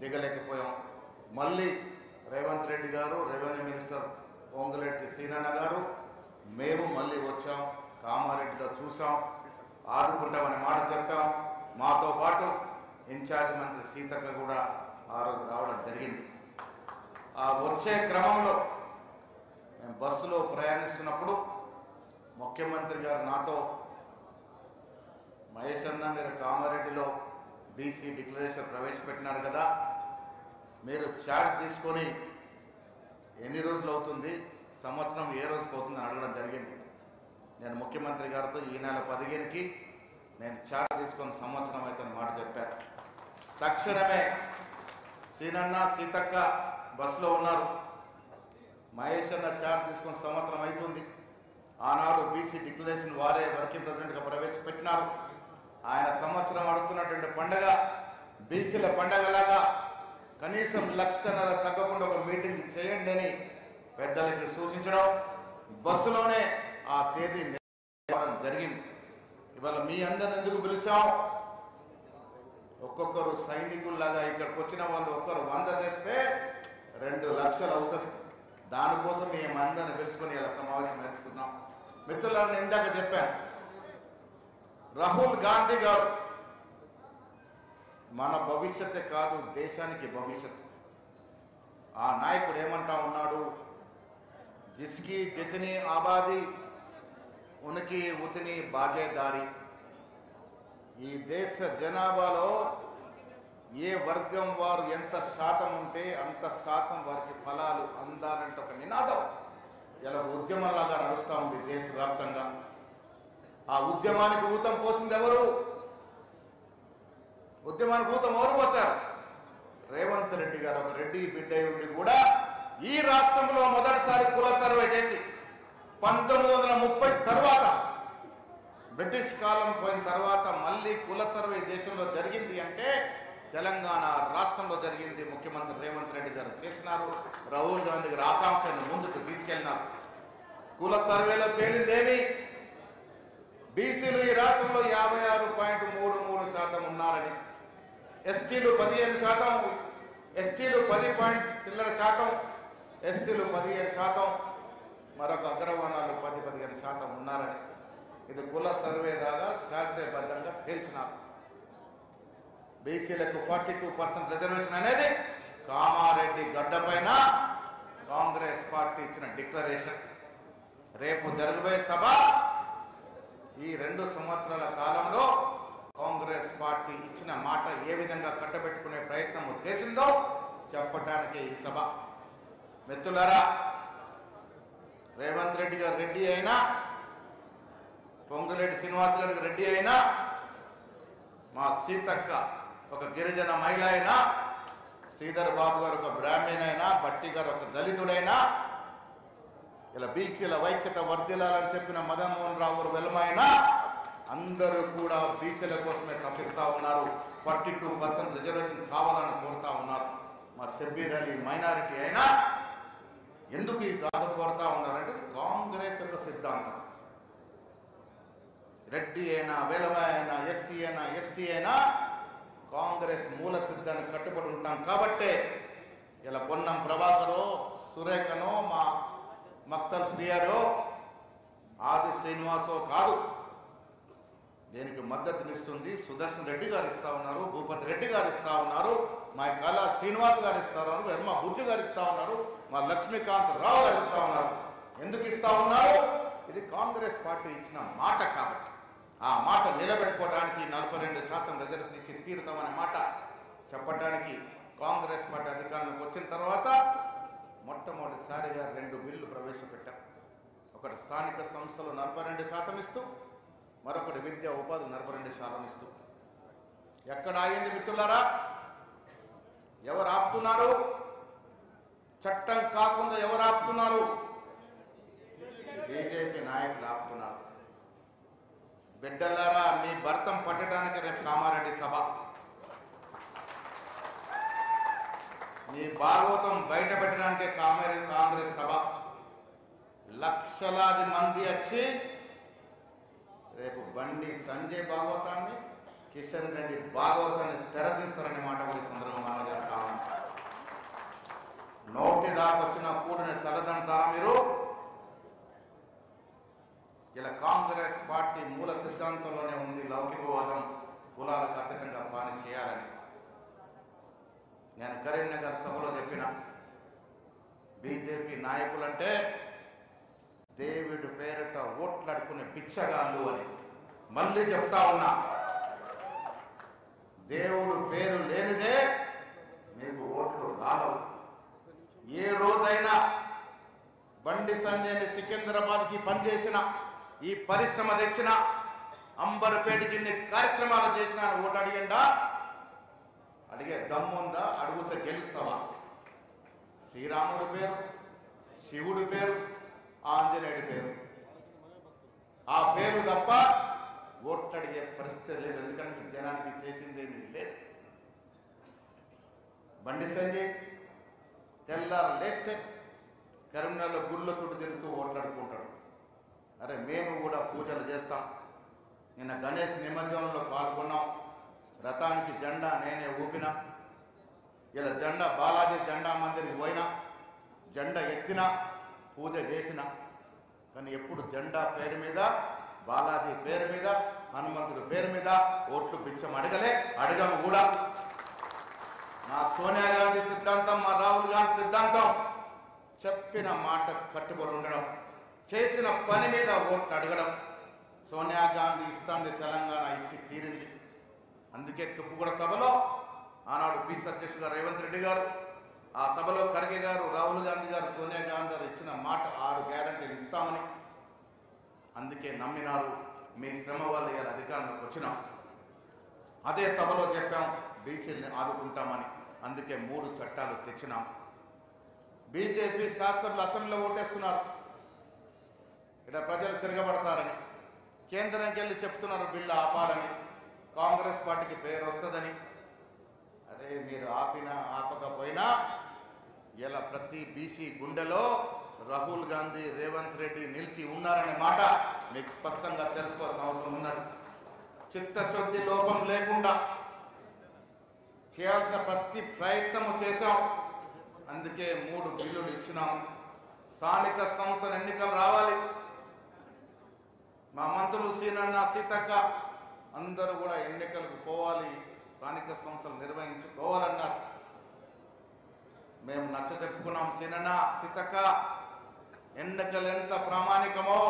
దిగలేకపోయాం. మళ్ళీ రేవంత్ రెడ్డి గారు, revenue minister Ponguleti సీనన్న గారు, మేము మళ్ళీ వచ్చాం. కామారెడ్డిలో చూసాం, ఆదుకుంటామని మాట చెప్పాం. మాతో పాటు ఇన్ఛార్జ్ మంత్రి సీతక్క కూడా ఆ రోజు రావడం జరిగింది. ఆ వచ్చే క్రమంలో మేము బస్సులో ప్రయాణిస్తున్నప్పుడు ముఖ్యమంత్రి గారు నాతో, మహేష్ అన్న మీరు కామారెడ్డిలో బీసీ డిక్లరేషన్ ప్రవేశపెట్టినారు కదా, మీరు చార్జ్ తీసుకొని ఎన్ని రోజులు అవుతుంది, సంవత్సరం ఏ రోజుకి అవుతుందని అడగడం జరిగింది. నేను ముఖ్యమంత్రి గారితో ఈ నెల 15కి నేను చార్జ్ తీసుకొని సంవత్సరం అవుతుంది మాట చెప్పాను. తక్షణమే సీనన్న సీతక్క బస్సులో ఉన్నారు. మహేష్ అన్న చార్జ్ తీసుకొని సంవత్సరం అవుతుంది. ఆనాడు బీసీ డిక్లరేషన్ వారే వర్కింగ్ ప్రెసిడెంట్గా ప్రవేశపెట్టినారు. ఆయన సంవత్సరం అడుగుతున్నటువంటి పండుగ బీసీల పండుగలాగా కనీసం 1.5 లక్ష తగ్గకుండా ఒక మీటింగ్ చేయండి అని పెద్దలకి సూచించడం, బస్సులోనే ఆ తేదీ నిర్ణయించడం జరిగింది. ఇవాళ మీ అందరిని ఎందుకు పిలిచాం? ఒక్కొక్కరు సైనికుల్లాగా ఇక్కడికి వచ్చిన వాళ్ళు ఒక్కరు 100 తెస్తే 2 లక్షలు అవుతుంది. దానికోసం మేము అందరిని పిలుచుకొని ఇలా సమావేశం నేర్చుకున్నాం. మిత్రులను ఇందాక చెప్పాను, రాహుల్ గాంధీ గారు మన భవిష్యత్తే కాదు దేశానికి భవిష్యత్తు. ఆ నాయకుడు ఏమంటా ఉన్నాడు? జిస్కి జితని ఆబాదీ ఉనికి ఉతిని భాగేదారి. ఈ దేశ జనాభాలో ఏ వర్గం వారు ఎంత శాతం ఉంటే అంత శాతం వారికి ఫలాలు అందాలంటే ఒక నినాదం ఇలా ఉద్యమంలాగా నడుస్తూ ఉంది దేశవ్యాప్తంగా. ఆ ఉద్యమానికి ఊతం పోసింది ఎవరు? ఉద్యమానికి ఊతం ఎవరు పోశారు? రేవంత్ రెడ్డి గారు. ఒక రెడ్డి బిడ్డ ఉండి కూడా ఈ రాష్ట్రంలో మొదటిసారి కుల సర్వే చేసి 1930 తర్వాత బ్రిటిష్ కాలం పోయిన తర్వాత మళ్ళీ కుల సర్వే దేశంలో జరిగింది అంటే తెలంగాణ రాష్ట్రంలో జరిగింది. ముఖ్యమంత్రి రేవంత్ రెడ్డి గారు చేసినారు. రాహుల్ గాంధీ గారు ఆకాంక్షను ముందుకు తీసుకెళ్లినారు. కుల సర్వేలో తేలిందేమి? బీసీలు ఈ రాష్ట్రంలో 56.33% ఉన్నారని, ఎస్టీలు 15%, ఎస్టీలు 10% ఎస్సీలు 17%, మరొక అగ్రవర్ణాలు 10-15% ఉన్నారని ఇది కుల సర్వే దాకా శాస్త్రీయబద్ధంగా తేల్చినారు. బీసీలకు 42% రిజర్వేషన్ అనేది కామారెడ్డి గడ్డపైన కాంగ్రెస్ పార్టీ ఇచ్చిన డిక్లరేషన్. రేపు జరగబోయే సభ ఈ 2 సంవత్సరాల కాలంలో కాంగ్రెస్ పార్టీ ఇచ్చిన మాట ఏ విధంగా కట్టబెట్టుకునే ప్రయత్నం చేసిందో చెప్పడానికి ఈ సభ. మిత్రులారా, రేవంత్ రెడ్డి గారు రెడ్డి అయినా, పొంగులేటి శ్రీనివాసరెడ్డి రెడ్డి అయినా, మా సీతక్క ఒక గిరిజన మహిళ అయినా, శ్రీధర్ బాబు గారు ఒక బ్రాహ్మణ్ అయినా, బట్టి గారు ఒక దళితుడైనా, ఇలా బీసీల వైక్యత వర్ధిల్లాలని చెప్పిన మదన్మోహన్ రావు గారు వెలుమైనా అందరూ కూడా బీసీల కోసమే తప్పిస్తా ఉన్నారు. 42% రిజర్వేషన్ కావాలని కోరుతా ఉన్నారు. మా షబ్బీర్ అలీ మైనారిటీ అయినా ఎందుకు ఈ గాథ కోరుతా ఉన్నారంటే కాంగ్రెస్ యొక్క సిద్ధాంతం. రెడ్డి అయినా, వెలమ అయినా, ఎస్సీ అయినా, ఎస్టీ అయినా కాంగ్రెస్ మూల సిద్ధానికి కట్టుబడి ఉంటాం కాబట్టే ఇలా పొన్నం ప్రభాకరో, సురేఖనో, మా మక్తల్ శ్రీయారో, ఆది శ్రీనివాసో కాదు, దీనికి మద్దతునిస్తుంది సుదర్శన్ రెడ్డి గారు ఇస్తా ఉన్నారు, భూపతి రెడ్డి గారు ఇస్తా ఉన్నారు, మా కళా శ్రీనివాస్ గారు ఇస్తా ఉన్నారు, వెర్మ బుర్జు గారు ఇస్తా ఉన్నారు, మా లక్ష్మీకాంత్ రావు గారు ఇస్తా ఉన్నారు. ఎందుకు ఇస్తా ఉన్నారు? ఇది కాంగ్రెస్ పార్టీ ఇచ్చిన మాట కాబట్టి. ఆ మాట నిలబెట్టుకోవడానికి 42% రిజర్వేషన్ ఇచ్చి తీరుతామనే మాట చెప్పడానికి కాంగ్రెస్ పార్టీ అధికారంలోకి వచ్చిన తర్వాత మొట్టమొదటిసారిగా 2 బిల్లు ప్రవేశపెట్టారు. ఒకటి స్థానిక సంస్థలు 42% ఇస్తూ, మరొకటి విద్యా ఉపాధి 42% ఇస్తూ. ఎక్కడ ఆగింది మిత్రులారా? ఎవరు ఆపుతున్నారు? చట్టం కాకుండా ఎవరు ఆపుతున్నారు? బీజేపీ నాయకులు ఆపుతున్నారు. బిడ్డలారా, మీ భర్తం పట్టడానికి రేపు కామారెడ్డి సభ. మీ భాగవతం బయట పెట్టడానికి కాంగ్రెస్ సభ. లక్షలాది మంది వచ్చి రేపు బండి సంజయ్ భాగవతాన్ని, కిషన్ రెడ్డి భాగవతాన్ని తెరదీస్తారనే మాట కూడా సందర్భంగా చేస్తా కోటి దాకా వచ్చిన కూడిని తలదంటారా మీరు? ఇలా కాంగ్రెస్ పార్టీ మూల సిద్ధాంతంలోనే ఉంది లౌకికవాదం, కులాలకు అతీతంగా పని చేయాలని. నేను కరీంనగర్ సభలో చెప్పిన, బీజేపీ నాయకులంటే దేవుడి పేరిట ఓట్లాడుకునే బిచ్చగాళ్ళు అని. మళ్ళీ చెప్తా ఉన్నా, దేవుడు పేరు లేనిదే మీకు ఓట్లు రాలవు. ఏ రోజైనా బండి సంజయ్ని సికింద్రాబాద్కి పనిచేసిన, ఈ పరిశ్రమ తెచ్చిన, అంబర్పేటకి ఇన్ని కార్యక్రమాలు చేసిన ఓటు అడిగిందా? అడిగే దమ్ముందా? అడుగుతే గెలుస్తావా? శ్రీరాముడి పేరు, శివుడి పేరు, ఆంజనేయుడి పేరు, ఆ పేరు తప్ప ఓట్లు అడిగే పరిస్థితి లేదు. ఎందుకంటే జనానికి చేసిందేమీ లేదు. బండి సంజయ్ తెల్లారు లేస్తే కరీంనగర్లో గుళ్ళ చుట్టూ తిరుగుతూ ఓట్లాడుకుంటాడు. అరే మేము కూడా పూజలు చేస్తాం. నిన్న గణేష్ నిమజ్జనంలో పాల్గొన్నాం. రథానికి జెండా నేనే ఊపిన. ఇలా జెండా బాలాజీ జెండా మందిరికి పోయినా, జెండా ఎత్తిన, పూజ చేసిన. కానీ ఎప్పుడు జెండా పేరు మీద, బాలాజీ పేరు మీద, హనుమంతుడి పేరు మీద ఓట్లు బిచ్చం అడగలే, అడగం కూడా. మా సోనియా గాంధీ సిద్ధాంతం, మా రాహుల్ గాంధీ సిద్ధాంతం చెప్పిన మాట కట్టుబడి ఉండడం, చేసిన పని మీద ఓట్లు అడగడం. సోనియా గాంధీ ఇస్తాంది, తెలంగాణ ఇచ్చి తీరింది. అందుకే తుప్పుగూడ సభలో ఆనాడు పీసీ అధ్యక్షుడు రేవంత్ రెడ్డి గారు, ఆ సభలో ఖర్గే గారు, రాహుల్ గాంధీ గారు, సోనియా గాంధీ గారు ఇచ్చిన మాట 6 గ్యారెంటీలు ఇస్తామని. అందుకే నమ్మినారు. మీ శ్రమ వల్ల ఇలా అధికారంలోకి వచ్చినాం. అదే సభలో చెప్పాం బీసీలని ఆదుకుంటామని. అందుకే 3 చట్టాలు తెచ్చినాం. బీజేపీ శాసనసభ్యులు అసెంబ్లీలో ఓటేస్తున్నారు, ఇక్కడ ప్రజలు తిరగబడతారని. కేంద్రంకి వెళ్ళి చెప్తున్నారు బిల్లు ఆపాలని, కాంగ్రెస్ పార్టీకి పేరు వస్తుందని. అదే మీరు ఆపినా ఆపకపోయినా ఇలా ప్రతి బీసీ గుండెలో రాహుల్ గాంధీ, రేవంత్ రెడ్డి నిలిచి ఉన్నారనే మాట మీకు స్పష్టంగా తెలుసుకోవాల్సిన అవసరం ఉన్నది. చిత్తశుద్ధి లోపం లేకుండా చేయాల్సిన ప్రతి ప్రయత్నము చేశాం. అందుకే 3 బిల్లులు ఇచ్చినాం. స్థానిక సంస్థల ఎన్నికలు రావాలి. మా మంత్రులు సీనన్న, సీతక్క అందరూ కూడా ఎన్నికలకు పోవాలి, స్థానిక సంస్థలు నిర్వహించుకోవాలన్నారు. మేము నచ్చ చెప్పుకున్నాం. సీనన్న, సీతక్క, ఎన్నికలు ఎంత ప్రామాణికమో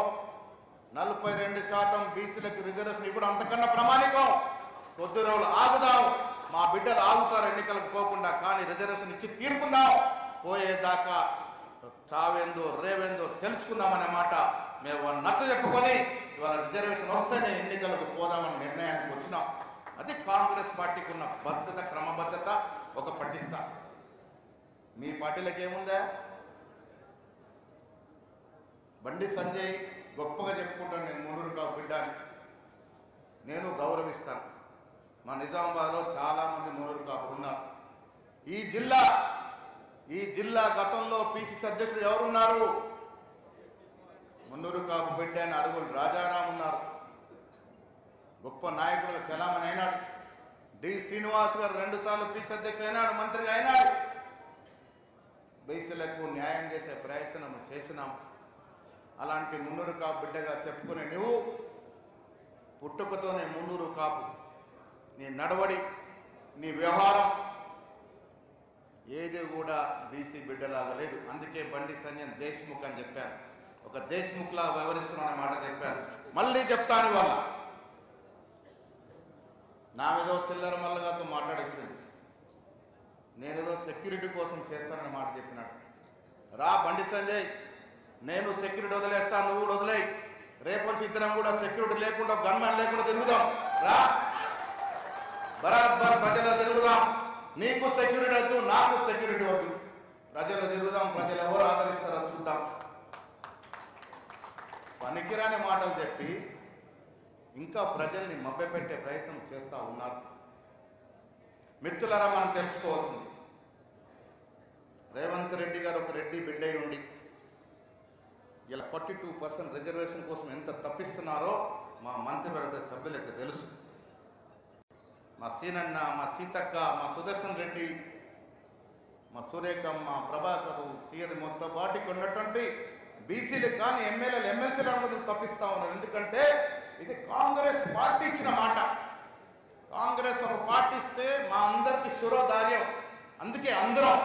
42% బీసీలకు రిజర్వేషన్ ఇవ్వడం అంతకన్నా ప్రామాణికం. కొద్ది రోజులు ఆగుదాం, మా బిడ్డలు ఆగుతారు ఎన్నికలకు పోకుండా, కానీ రిజర్వేషన్ ఇచ్చి తీరుకుందాం. పోయేదాకా చావేందో రేవేందో తెలుసుకుందామనే మాట మేము నచ్చ చెప్పుకొని ఇవాళ రిజర్వేషన్ వస్తేనే ఎన్నికలకు పోదామని నిర్ణయానికి వచ్చినాం. అది కాంగ్రెస్ పార్టీకి ఉన్న బద్ధత, క్రమబద్ధత, ఒక పటిష్ట. మీ పార్టీలకు ఏముందా? బండి సంజయ్ గొప్పగా చెప్పుకుంటాను, నేను మునురు కాపు బిడ్డని, నేను గౌరవిస్తాను. మా నిజామాబాద్లో చాలామంది మునురు కాపు ఉన్నారు. ఈ జిల్లా గతంలో పీసీసీ అధ్యక్షుడు ఎవరున్నారు? మున్నూరు కాపు బిడ్డ అని అరుగులు రాజారాం ఉన్నారు. గొప్ప నాయకుడుగా చలామణి అయినాడు. డి శ్రీనివాస్ గారు 2 సార్లు పీసీ అధ్యక్షుడు అయినాడు, మంత్రిగా అయినాడు. బీసీలకు న్యాయం చేసే ప్రయత్నం చేసినాం. అలాంటి మున్నూరు కాపు బిడ్డగా చెప్పుకునే నువ్వు పుట్టుకతోనే మున్నూరు కాపు, నీ నడవడి, నీ వ్యవహారం ఏది కూడా బీసీ బిడ్డలాగా లేదు. అందుకే బండి సంజయ్ దేశ్ముఖ్ అని చెప్పారు. ఒక దేశ్ముఖ్లా వ్యవహరిస్తున్నా మాట చెప్పారు. మళ్ళీ చెప్తాను, వాళ్ళ నా మీద చిల్లర మల్లగాతో మాట్లాడొచ్చింది. నేనేదో సెక్యూరిటీ కోసం చేస్తానని మాట చెప్పినాడు. రా బండి సంజయ్, నేను సెక్యూరిటీ వదిలేస్తాను, నువ్వు కూడా వదిలేయి. రేపటి ఇద్దరం కూడా సెక్యూరిటీ లేకుండా, గన్మెన్ లేకుండా తిరుగుదాం. రా, బరాబర్ ప్రజలు తిరుగుదాం. నీకు సెక్యూరిటీ వద్దు, నాకు సెక్యూరిటీ వద్దు. ప్రజలు తిరుగుదాం, ప్రజలు ఎవరు ఆదరిస్తారో చూద్దాం. పనికిరాని మాటలు చెప్పి ఇంకా ప్రజల్ని మభ్యపెట్టే ప్రయత్నం చేస్తూ ఉన్నారు. మిత్రులారా, మనం తెలుసుకోవాల్సింది, రేవంత్ రెడ్డి గారు ఒక రెడ్డి బిడ్డై ఉండి ఇలా 42% రిజర్వేషన్ కోసం ఎంత తప్పిస్తున్నారో మా మంత్రివర్గ సభ్యులకు తెలుసు. మా సీనన్న, మా సీతక్క, మా సుదర్శన్ రెడ్డి మా సురేఖమ్మ, ప్రభాకరు, సీఎం మొత్తం పార్టీకి ఉన్నటువంటి బీసీలు కానీ ఎమ్మెల్యేలు ఎమ్మెల్సీలు అనుమతి తప్పిస్తా ఉన్నారు. ఎందుకంటే ఇది కాంగ్రెస్ పార్టీ ఇచ్చిన మాట. కాంగ్రెస్ ఒక పార్టీ ఇస్తే మా అందరికి శిరోధార్యం. అందుకే అందరం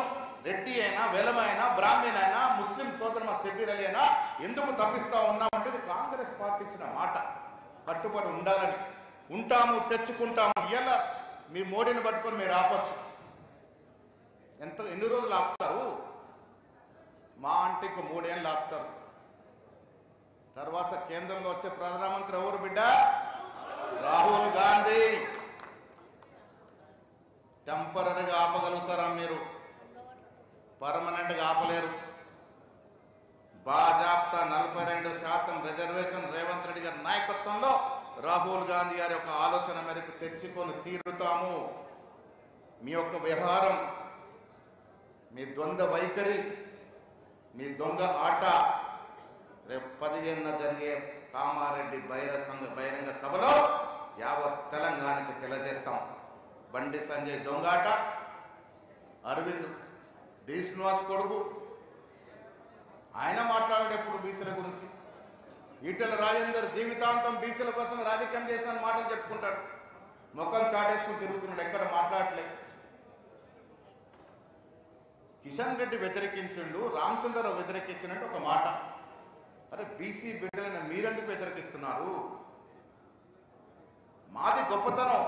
రెడ్డి అయినా, వెలమైనా, బ్రాహ్మణ అయినా, ముస్లిం సోదరు మా సెక్యూరలైనా ఎందుకు తప్పిస్తా ఉన్నామంటే ఇది కాంగ్రెస్ పార్టీ ఇచ్చిన మాట. కట్టుబడి ఉండాలని, ఉంటాము, తెచ్చుకుంటాము. ఇలా మీ మోడీని పట్టుకొని మీరు ఆపచ్చు. ఎన్ని రోజులు ఆపుతారు? మా అంటికి 3 ఏళ్ళు ఆపుతారు. తర్వాత కేంద్రంలో వచ్చే ప్రధానమంత్రి ఎవరు బిడ్డ? రాహుల్ గాంధీ. టెంపరీగా ఆపగలుగుతారా మీరు? పర్మనెంట్గా ఆపలేరు. బాజాప్తా 42% రిజర్వేషన్ రేవంత్ రెడ్డి గారి నాయకత్వంలో రాహుల్ గాంధీ గారి యొక్క ఆలోచన మేరకు తెచ్చుకొని తీరుతాము. మీ యొక్క వ్యవహారం, మీ ద్వంద్వ వైఖరి, మీ దొంగ ఆట రేపు 15న జరిగే కామారెడ్డి బహిరంగ సభలో యావత్ తెలంగాణకి తెలియజేస్తాం. బండి సంజయ్ దొంగాట, అరవింద్ డి శ్రీనివాస్ కొడుకు, ఆయన మాట్లాడేటప్పుడు బీసీల గురించి. ఈటెల రాజేందర్ జీవితాంతం బీసీల కోసం రాజకీయం చేసిన మాటలు చెప్పుకుంటాడు. ముఖం చాటేసుకుని తిరుగుతున్నాడు, ఎక్కడ మాట్లాడలేదు. కిషన్ రెడ్డి వ్యతిరేకించిండు, రామచంద్రరావు వ్యతిరేకించినట్టు ఒక మాట. అరే బీసీ బిడ్డలను మీరెందుకు వ్యతిరేకిస్తున్నారు? మాది గొప్పతనం.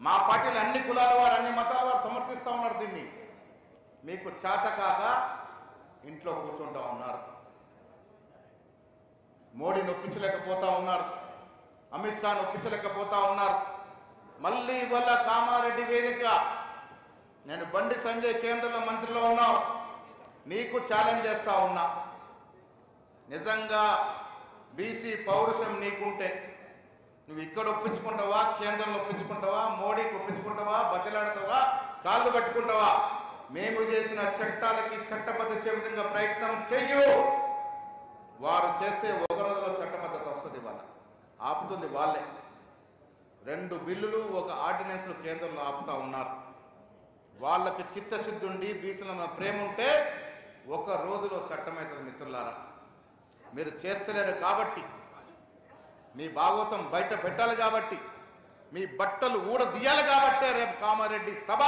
మా పార్టీలు అన్ని కులాల వారు, అన్ని మతాల వారు సమర్థిస్తూ ఉన్నారు. దీన్ని మీకు చేత కాక ఇంట్లో కూర్చుంటా ఉన్నారు. మోడీని ఒప్పించలేకపోతా ఉన్నారు, అమిత్ షాను ఒప్పించలేకపోతా ఉన్నారు. మళ్ళీ ఇవాళ కామారెడ్డి వేదిక నేను బండి సంజయ్ కేంద్రంలో మంత్రిలో ఉన్నావు, నీకు ఛాలెంజ్ చేస్తా ఉన్నా. నిజంగా బీసీ పౌరుషం నీకుంటే నువ్వు ఇక్కడ ఒప్పించుకుంటావా, కేంద్రంలో ఒప్పించుకుంటావా, మోడీకి ఒప్పించుకుంటావా, బతిలాడతావా, కాళ్ళు కట్టుకుంటావా? మేము చేసిన చట్టాలకి చట్టబద్ధ విధంగా ప్రయత్నం చెయ్యు. వారు చేస్తే ఒక రోజులో చట్టబద్ధత వస్తుంది. వాళ్ళ ఆపుతుంది వాళ్ళే. 2 బిల్లులు, 1 ఆర్డినెన్స్లు కేంద్రంలో ఆపుతా ఉన్నారు. వాళ్ళకి చిత్తశుద్ధి ఉండి బీసీల ప్రేమ ఉంటే 1 రోజులో చట్టమవుతుంది. మిత్రులారా, మీరు చేస్తలేరు కాబట్టి, మీ భాగవతం బయట పెట్టాలి కాబట్టి, మీ బట్టలు ఊడదీయాలి కాబట్టే రేపు కామారెడ్డి సభ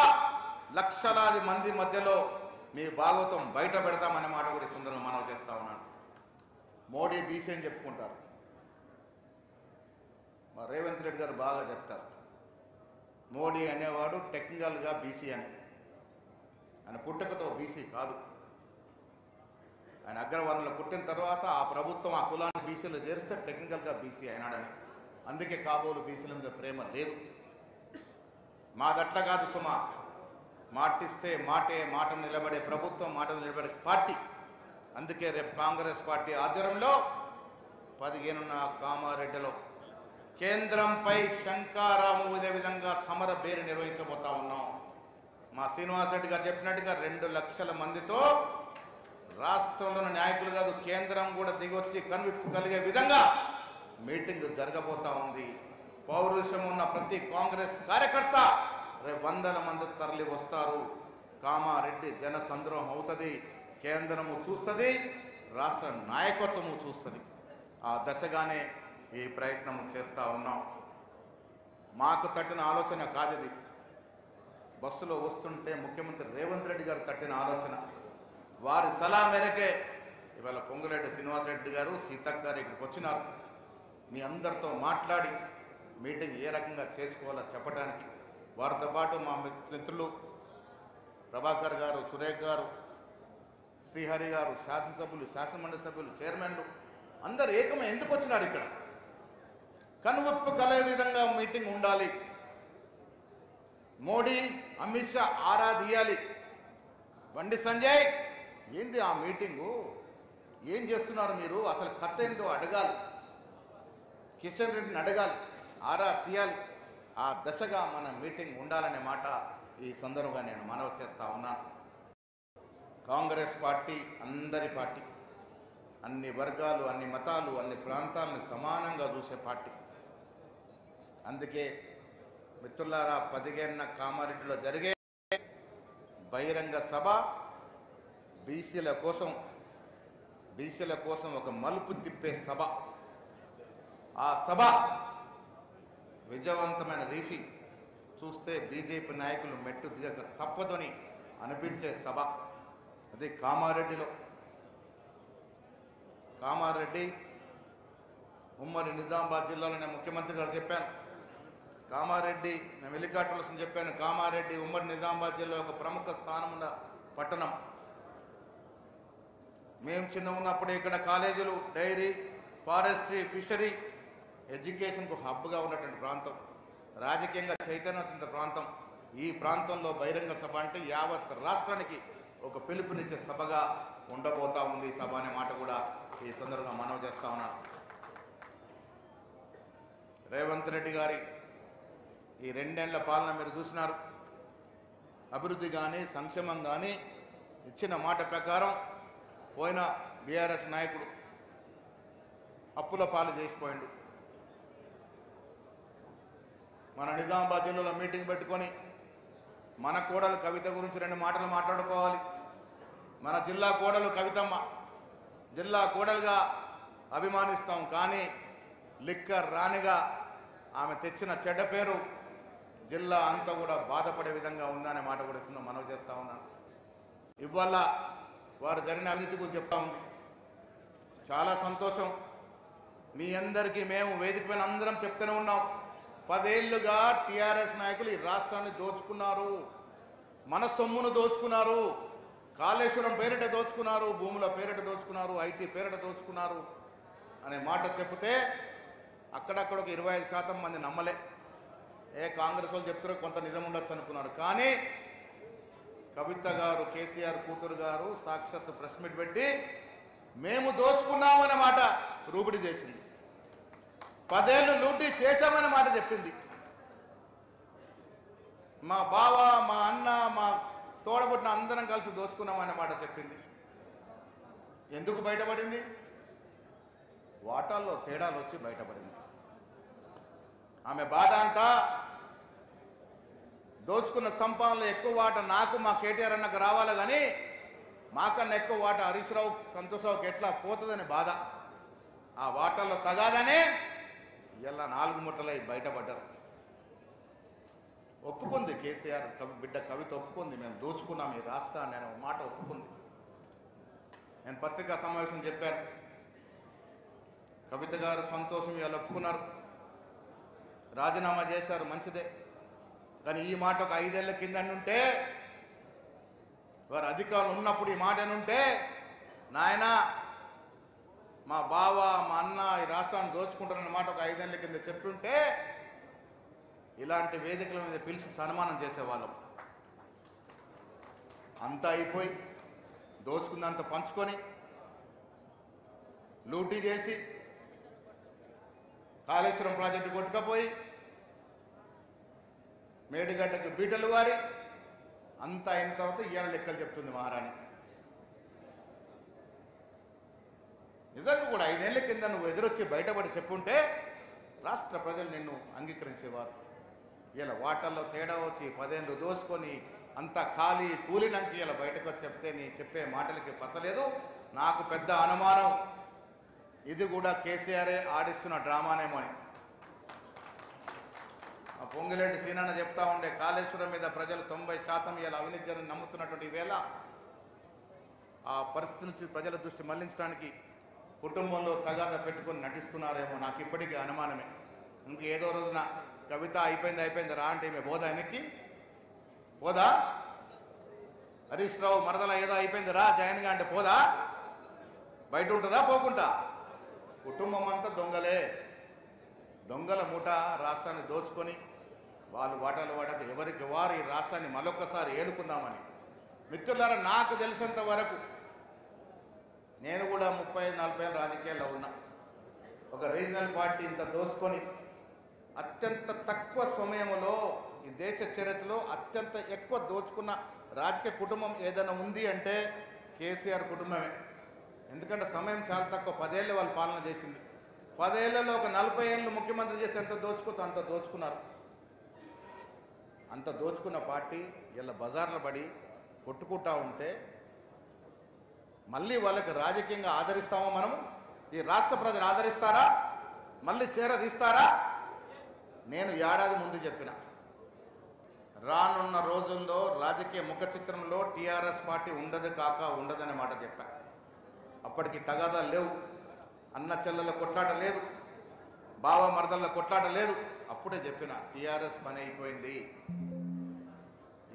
లక్షలాది మంది మధ్యలో మీ భాగవతం బయట పెడతామనే మాట కూడా సుందరం మనవి చేస్తా ఉన్నాను. మోడీ బీసీ అని చెప్పుకుంటారు, మా రేవంత్ రెడ్డి గారు బాగా చెప్తారు. మోడీ అనేవాడు టెక్నికల్గా బీసీ అని. ఆయన పుట్టుకతో బీసీ కాదు. ఆయన అగ్రవర్ణంలో పుట్టిన తర్వాత ఆ ప్రభుత్వం ఆ కులాన్ని బీసీలో చేరిస్తే టెక్నికల్గా బీసీ అయినాడని. అందుకే కాబోలు బీసీల మీద ప్రేమ లేదు. మాదట్ల కాదు సుమా. మాటిస్తే మాట నిలబడే ప్రభుత్వం, మాట నిలబడే పార్టీ. అందుకే రేపు కాంగ్రెస్ పార్టీ ఆధ్వర్యంలో 15న కామారెడ్డిలో కేంద్రంపై శంకారాము ఇదే విధంగా సమర బేరి నిర్వహించబోతా ఉన్నాం. మా శ్రీనివాసరెడ్డి గారు చెప్పినట్టుగా 2 లక్షల మందితో రాష్ట్రంలోని నాయకులు కాదు, కేంద్రం కూడా దిగొచ్చి కనువిప్పు కలిగే విధంగా మీటింగ్ జరగబోతా ఉంది. పౌరుషం ఉన్న ప్రతి కాంగ్రెస్ కార్యకర్త రేపు 100ల మంది తరలి వస్తారు. కామారెడ్డి జన సంద్రోహం అవుతుంది, కేంద్రము చూస్తుంది, రాష్ట్ర నాయకత్వము చూస్తుంది. ఆ దశగానే ఈ ప్రయత్నం చేస్తూ ఉన్నాం. మాకు తట్టిన ఆలోచన కాదిది. బస్సులో వస్తుంటే ముఖ్యమంత్రి రేవంత్ రెడ్డి గారు తట్టిన ఆలోచన. వారి సలహా మేరకే ఇవాళ పొంగులేటి శ్రీనివాసరెడ్డి గారు, సీతక్క గారు ఇక్కడికి వచ్చినారు. మీ అందరితో మాట్లాడి మీటింగ్ ఏ రకంగా చేసుకోవాలో చెప్పడానికి. వారితో పాటు మా మిత్రులు ప్రభాకర్ గారు, సురేఖ్ గారు, శ్రీహరి గారు, శాసనసభ్యులు, శాసనమండలి సభ్యులు, చైర్మన్లు అందరు ఏకమై ఎందుకు వచ్చినారు? ఇక్కడ కనువిప్పు కలిగే విధంగా మీటింగ్ ఉండాలి. మోడీ, అమిత్ షా ఆరా తీయాలి. బండి సంజయ్ ఏంది ఆ మీటింగు, ఏం చేస్తున్నారు మీరు, అసలు కథ ఏందో అడగాలి. కిషన్ రెడ్డిని అడగాలి, ఆరా తీయాలి. ఆ దశగా మన మీటింగ్ ఉండాలనే మాట ఈ సందర్భంగా నేను మనవి చేస్తా ఉన్నాను. కాంగ్రెస్ పార్టీ అందరి పార్టీ, అన్ని వర్గాలు, అన్ని మతాలు, అన్ని ప్రాంతాలను సమానంగా చూసే పార్టీ. అందుకే మిత్రులారా, 15న కామారెడ్డిలో జరిగే బహిరంగ సభ బీసీల కోసం ఒక మలుపు తిప్పే సభ. ఆ సభ విజయవంతమైన రీతి చూస్తే బీజేపీ నాయకులు మెట్టు దిగక తప్పదని అనిపించే సభ. అది కామారెడ్డి ఉమ్మడి నిజామాబాద్ జిల్లాలోనే ముఖ్యమంత్రి గారు చెప్పాను. కామారెడ్డి నేను హెలికాప్టర్స్ చెప్పాను. కామారెడ్డి ఉమ్మడి నిజామాబాద్ జిల్లా ఒక ప్రముఖ స్థానం ఉన్న పట్టణం. మేము చిన్న ఉన్నప్పుడు ఇక్కడ కాలేజీలు, డైరీ, ఫారెస్ట్రీ, ఫిషరీ, ఎడ్యుకేషన్కు హబ్గా ఉన్నటువంటి ప్రాంతం, రాజకీయంగా చైతన్యవంత ప్రాంతం. ఈ ప్రాంతంలో బహిరంగ సభ అంటే యావత్ రాష్ట్రానికి ఒక పిలుపునిచ్చే సభగా ఉండబోతా ఉంది ఈ సభ అనే మాట కూడా ఈ సందర్భంగా మనవి చేస్తా ఉన్నాను. రేవంత్ రెడ్డి గారి ఈ 2 ఏళ్ల పాలన మీరు చూసినారు. అభివృద్ధి కానీ సంక్షేమం కానీ ఇచ్చిన మాట ప్రకారం పోయిన బీఆర్ఎస్ నాయకుడు అప్పుల పాలు చేసిపోయిండు. మన నిజామాబాద్ జిల్లాలో మీటింగ్ పెట్టుకొని మన కోడలు కవిత గురించి 2 మాటలు మాట్లాడుకోవాలి. మన జిల్లా కోడలు కవితమ్మ, జిల్లా కోడలుగా అభిమానిస్తాం. కానీ లిక్కర్ రాణిగా ఆమె తెచ్చిన చెడ్డ పేరు జిల్లా అంతా కూడా బాధపడే విధంగా ఉందనే మాట కూడా మనవి చేస్తా ఉన్నాను. ఇవాళ వారు జరిగిన అవినీతి గురించి చెప్తా ఉంది. చాలా సంతోషం. మీ అందరికీ మేము వేదిక పైన అందరం చెప్తూనే ఉన్నాం. 10 ఏళ్లుగా టీఆర్ఎస్ నాయకులు ఈ రాష్ట్రాన్ని దోచుకున్నారు, మన సొమ్మును దోచుకున్నారు, కాళేశ్వరం పేరిట దోచుకున్నారు, భూముల పేరిట దోచుకున్నారు, ఐటీ పేరిట దోచుకున్నారు అనే మాట చెప్తే అక్కడక్కడ ఒక 25% మంది నమ్మలే. కాంగ్రెస్ వాళ్ళు చెప్తారో కొంత నిజం ఉండొచ్చు అనుకున్నారు. కానీ కవిత గారు, కేసీఆర్ కూతురు గారు సాక్షాత్ ప్రెస్ మీట్ పెట్టి మేము దోచుకున్నామనే మాట రూపిడి చేసింది. 10 ఏళ్ళు లూటీ చేశామనే మాట చెప్పింది. మా బావ, మా అన్న, మా తోడబుట్టిన అందరం కలిసి దోచుకున్నామనే మాట చెప్పింది. ఎందుకు బయటపడింది? వాటాల్లో తేడాలు వచ్చి బయటపడింది. ఆమె బాధ అంతా దోచుకున్న సంపాదనలో ఎక్కువ వాట నాకు, మా కేటీఆర్ అన్నకు రావాలి, కానీ మాకన్నా ఎక్కువ వాట హరీష్ రావు, సంతోషరావుకి ఎట్లా పోతుందని బాధ. ఆ వాటాల్లో తగాదనే ఇలా 4 ముట్టలై బయటపడ్డారు. ఒప్పుకుంది కేసీఆర్ బిడ్డ కవిత, ఒప్పుకుంది మేము దోచుకున్నాం ఈ రాష్ట్రాన్ని అనే మాట ఒప్పుకుంది. నేను పత్రికా సమావేశం చెప్పాను. కవిత గారు సంతోషం ఇవాళ ఒప్పుకున్నారు, రాజీనామా చేశారు, మంచిదే. కానీ ఈ మాట ఒక 5 ఏళ్ల కింద ఉంటే, వారు అధికారులు ఉన్నప్పుడు ఈ మాట ఉంటే, నాయన మా బావ, మా అన్న ఈ రాష్ట్రాన్ని దోచుకుంటారన్న మాట ఒక 5 ఏళ్ల కింద చెప్తుంటే ఇలాంటి వేదికల మీద పిలిచి సన్మానం చేసేవాళ్ళం. అంతా అయిపోయి దోచుకుందంత పంచుకొని లూటీ చేసి కాళేశ్వరం ప్రాజెక్టు కొట్టుకపోయి మేడిగడ్డకు బీటలు వారి అంతా అయిన తర్వాత ఇవాళ లెక్కలు చెప్తుంది మహారాణి. నిజంగా కూడా 5 ఏళ్ల కింద నువ్వు ఎదురొచ్చి బయటపడి చెప్పుంటే రాష్ట్ర ప్రజలు నిన్ను అంగీకరించేవారు. ఇలా వాటల్లో తేడా వచ్చి 10 ఏళ్ళు దోసుకొని అంతా ఖాళీ కూలినంకి ఇలా బయటకు వచ్చి చెప్తే నీ చెప్పే మాటలకి పసలేదు. నాకు పెద్ద అనుమానం ఇది కూడా కేసీఆరే ఆడిస్తున్న డ్రామానేమో అని. పొంగిరెడ్డి సీనన్న చెప్తా ఉండే, కాళేశ్వరం మీద ప్రజలు 90% ఇలా అవినీతి జరిగి నమ్ముతున్నటువంటి వేళ ఆ పరిస్థితి నుంచి ప్రజల దృష్టి మళ్లించడానికి కుటుంబంలో తగాదా పెట్టుకొని నటిస్తున్నారేమో నాకు ఇప్పటికీ అనుమానమే. ఇంకేదో రోజున కవిత అయిపోయింది రా అంటే ఈమె బోధ వెనక్కి పోదా? హరీష్ రావు మరదల ఏదో అయిపోయింది రా జగన్గా అంటే పోదా? బయట ఉంటుందా? పోకుండా కుటుంబం అంతా దొంగల మూట రాష్ట్రాన్ని దోచుకొని వాళ్ళు వాటాలు ఎవరికి వారు ఈ రాష్ట్రాన్ని మరొక్కసారి ఏలుకుందామని. మిత్రులారా, నాకు తెలిసినంత వరకు నేను కూడా 30-40 రాజకీయాల్లో ఉన్నా. ఒక రీజనల్ పార్టీ ఇంత దోచుకొని అత్యంత తక్కువ సమయంలో ఈ దేశ చరిత్రలో అత్యంత ఎక్కువ దోచుకున్న రాజకీయ కుటుంబం ఏదైనా ఉంది అంటే కేసీఆర్ కుటుంబమే. ఎందుకంటే సమయం చాలా తక్కువ, 10 ఏళ్ళు వాళ్ళు పాలన చేసింది. 10 ఏళ్లలో ఒక 40 ఏళ్ళు ముఖ్యమంత్రి చేస్తే ఎంత దోచుకోవచ్చు అంత దోచుకున్నారు. అంత దోచుకున్న పార్టీ ఇలా బజార్లో పడి కొట్టుకుంటా ఉంటే మళ్ళీ వాళ్ళకి రాజకీయంగా ఆదరిస్తామో మనము? ఈ రాష్ట్ర ప్రజలు ఆదరిస్తారా? మళ్ళీ చేరదీస్తారా? నేను ఏడాది ముందు చెప్పిన, రానున్న రోజుల్లో రాజకీయ ముఖ చిత్రంలో టీఆర్ఎస్ పార్టీ ఉండదు కాక ఉండదనే మాట చెప్పా. అప్పటికి తగాదాలు లేవు, అన్న చెల్లెల కొట్లాట లేదు, బావ మరదళ్ళ కొట్లాట లేదు. అప్పుడే చెప్పిన టీఆర్ఎస్ పని అయిపోయింది,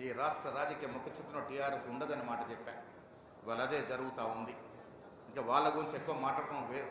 ఈ రాష్ట్ర రాజకీయ ముఖ చిత్రంలో టీఆర్ఎస్ ఉండదనే మాట చెప్పా. ఇవాళ అదే జరుగుతూ ఉంది. ఇంకా వాళ్ళ గురించి ఎక్కువ మాట్లాడటం వేరు.